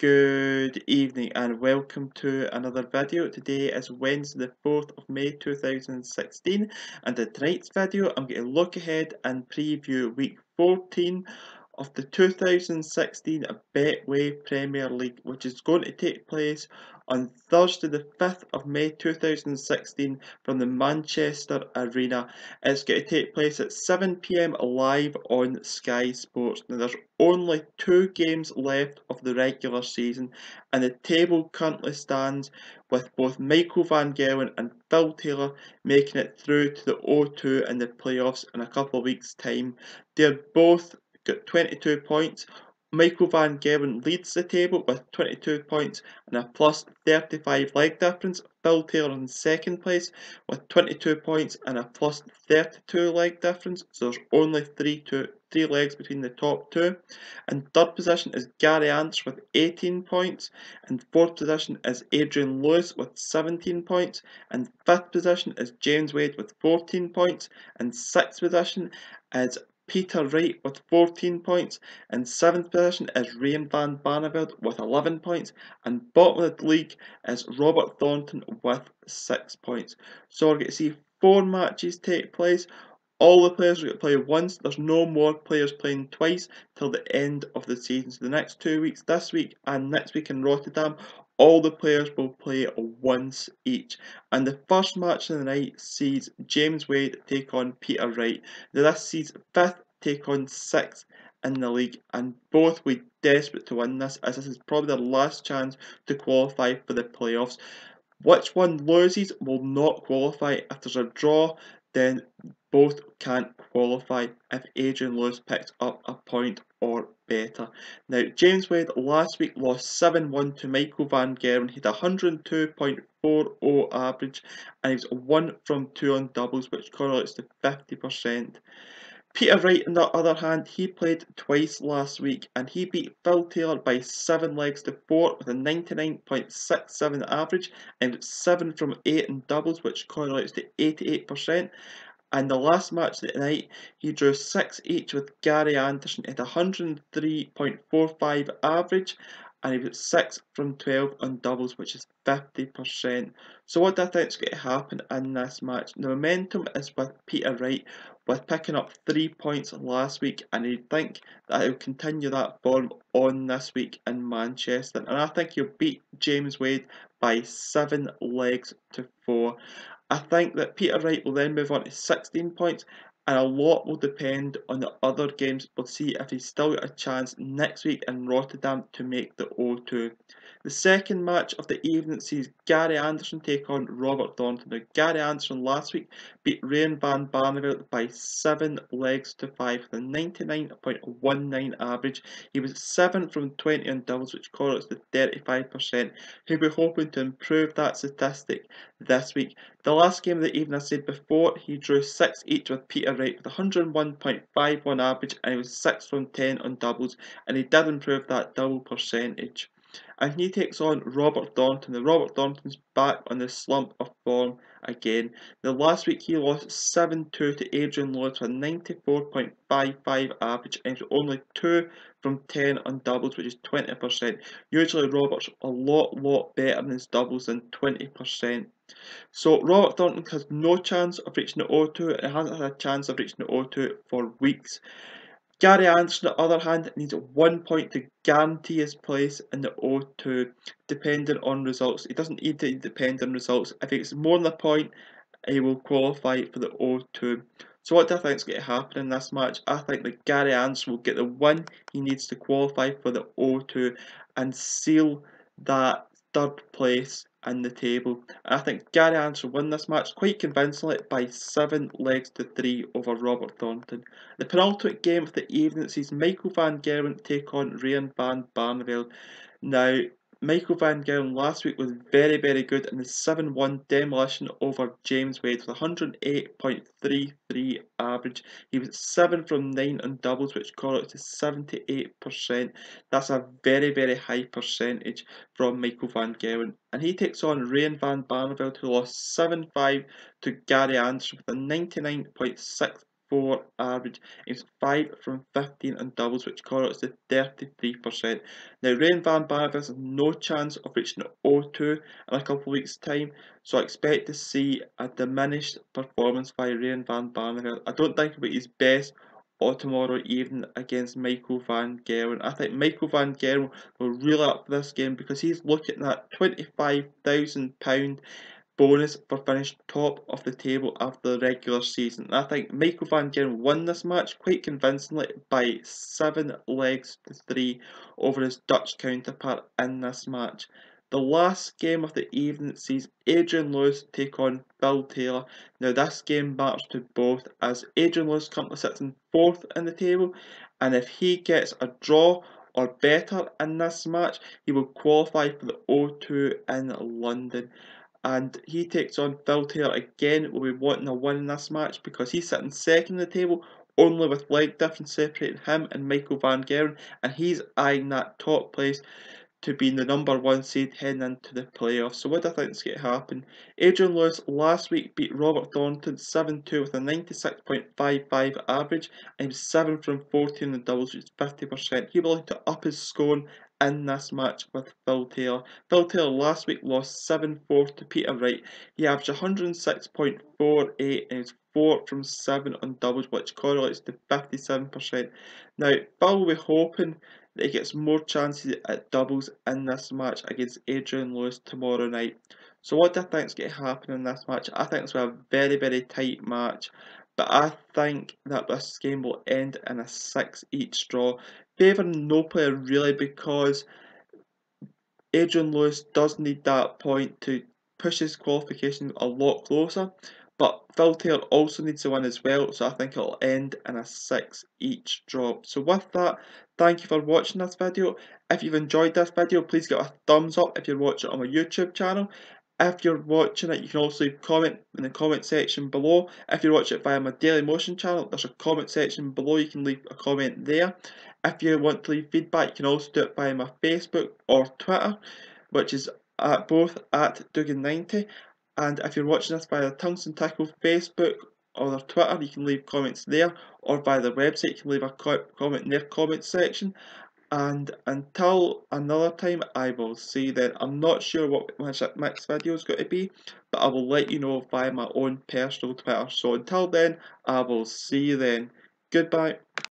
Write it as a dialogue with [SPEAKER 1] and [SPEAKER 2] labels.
[SPEAKER 1] Good evening and welcome to another video. Today is Wednesday the 4th of May 2016, and in tonight's video I'm going to look ahead and preview week 14 of the 2016 Betway Premier League, which is going to take place on Thursday the 5th of May 2016 from the Manchester Arena. It's going to take place at 7 PM live on Sky Sports. Now there's only 2 games left of the regular season, and the table currently stands with both Michael van Gerwen and Phil Taylor making it through to the O2 in the playoffs in a couple of weeks' time. They're both got 22 points. Michael van Gerwen leads the table with 22 points and a plus 35 leg difference. Phil Taylor in second place with 22 points and a plus 32 leg difference. So there's only three legs between the top two. In third position is Gary Anderson with 18 points. In fourth position is Adrian Lewis with 17 points. In fifth position is James Wade with 14 points. In sixth position is Peter Wright with 14 points. In 7th position is Raymond van Barneveld with 11 points. And bottom of the league is Robert Thornton with 6 points. So we're going to see 4 matches take place. All the players are going to play once. There's no more players playing twice till the end of the season. So the next 2 weeks, this week and next week in Rotterdam, all the players will play once each. And the first match of the night sees James Wade take on Peter Wright. Now this sees 5th take on 6th in the league, and both will be desperate to win this, as this is probably their last chance to qualify for the playoffs. Which one loses will not qualify. If there's a draw, then both can't qualify if Adrian Lewis picks up a point or better. Now, James Wade last week lost 7-1 to Michael van Gerwen. He had 102.40 average, and he was 1 from 2 on doubles, which correlates to 50%. Peter Wright, on the other hand, he played twice last week and he beat Phil Taylor by 7 legs to 4 with a 99.67 average and 7 from 8 in doubles, which correlates to 88%. And the last match of the night, he drew 6 each with Gary Anderson at 103.45 average, and he was 6 from 12 on doubles, which is 50%. So what do I think is going to happen in this match? The momentum is with Peter Wright, with picking up 3 points last week, and I think that he'll continue that form on this week in Manchester. And I think he'll beat James Wade by 7 legs to 4. I think that Peter Wright will then move on to 16 points, and a lot will depend on the other games. We'll see if he's still got a chance next week in Rotterdam to make the O2. The second match of the evening sees Gary Anderson take on Robert Thornton. Now, Gary Anderson last week beat Raymond van Barneveld by 7 legs to 5 with a 99.19 average. He was 7 from 20 on doubles, which correlates to 35%. He'll be hoping to improve that statistic this week. The last game of the evening, I said before, he drew 6 each with Peter Wright with 101.51 average, and he was 6 from 10 on doubles, and he did improve that double percentage. And he takes on Robert Thornton. The Robert Thornton's back on the slump of form again. The last week he lost 7-2 to Adrian Lewis with a 94.55 average, and he was only 2 from 10 on doubles, which is 20%. Usually Robert's a lot better in his doubles than 20%. So Robert Thornton has no chance of reaching the O2, and hasn't had a chance of reaching the O2 for weeks. Gary Anderson, on the other hand, needs 1 point to guarantee his place in the O2, depending on results. He doesn't need to depend on results. If he gets more than a point, he will qualify for the O2. So what do I think is going to happen in this match? I think that Gary Anderson will get the win he needs to qualify for the O2 and seal that 3rd place in the table. And I think Gary Anderson will win this match quite convincingly by 7 legs to 3 over Robert Thornton. The penultimate game of the evening sees Michael van Gerwen take on Raymond van Barneveld. Now, Michael van Gerwen last week was very good in the 7-1 demolition over James Wade with 108.33 average. He was 7 from 9 on doubles, which correlates to 78%. That's a very high percentage from Michael van Gerwen. And he takes on Raymond van Barneveld, who lost 7-5 to Gary Anderson with a 99.65 4 average. He was 5 from 15 on doubles, which correlates to 33%. Now, Raymond van Barneveld has no chance of reaching 0-2 in a couple of weeks' time, so I expect to see a diminished performance by Raymond van Barneveld. I don't think it'll be his best or tomorrow evening against Michael van Gerwen. I think Michael van Gerwen will reel up for this game because he's looking at £25,000 bonus for finishing top of the table after the regular season. And I think Michael van Gerwen won this match quite convincingly by 7 legs to 3 over his Dutch counterpart in this match. The last game of the evening sees Adrian Lewis take on Phil Taylor. Now this game matters to both as Adrian Lewis currently sits in 4th in the table, and if he gets a draw or better in this match, he will qualify for the O2 in London. And he takes on Phil Taylor again. Will be wanting a win in this match because he's sitting second in the table, only with leg difference separating him and Michael van Gerwen, and he's eyeing that top place to being the number 1 seed heading into the playoffs. So what do I think is going to happen? Adrian Lewis last week beat Robert Thornton 7-2 with a 96.55 average, and he was 7 from 14 in the doubles, which is 50%. He will look to up his scoring in this match with Phil Taylor. Phil Taylor last week lost 7-4 to Peter Wright. He averaged 106.48 and he was 4 from 7 on doubles, which correlates to 57%. Now, Phil will be hoping that he gets more chances at doubles in this match against Adrian Lewis tomorrow night. So what do I think is going to happen in this match? I think it's a very, very tight match, but I think that this game will end in a 6 each draw, favouring no player really because Adrian Lewis does need that point to push his qualification a lot closer, but Phil Taylor also needs to win as well, so I think it'll end in a 6 each draw. So with that, thank you for watching this video. If you've enjoyed this video, please give it a thumbs up if you're watching it on my YouTube channel. If you're watching it, you can also comment in the comment section below. If you're watching it via my Daily Motion channel, there's a comment section below, you can leave a comment there. If you want to leave feedback, you can also do it via my Facebook or Twitter, which is both at Dugan90. And if you're watching this via the Tungsten Tackle Facebook or their Twitter, you can leave comments there, or via the website, you can leave a comment in their comment section. And until another time, I will see you then. I'm not sure what my next video is going to be, but I will let you know via my own personal Twitter. So until then, I will see you then. Goodbye.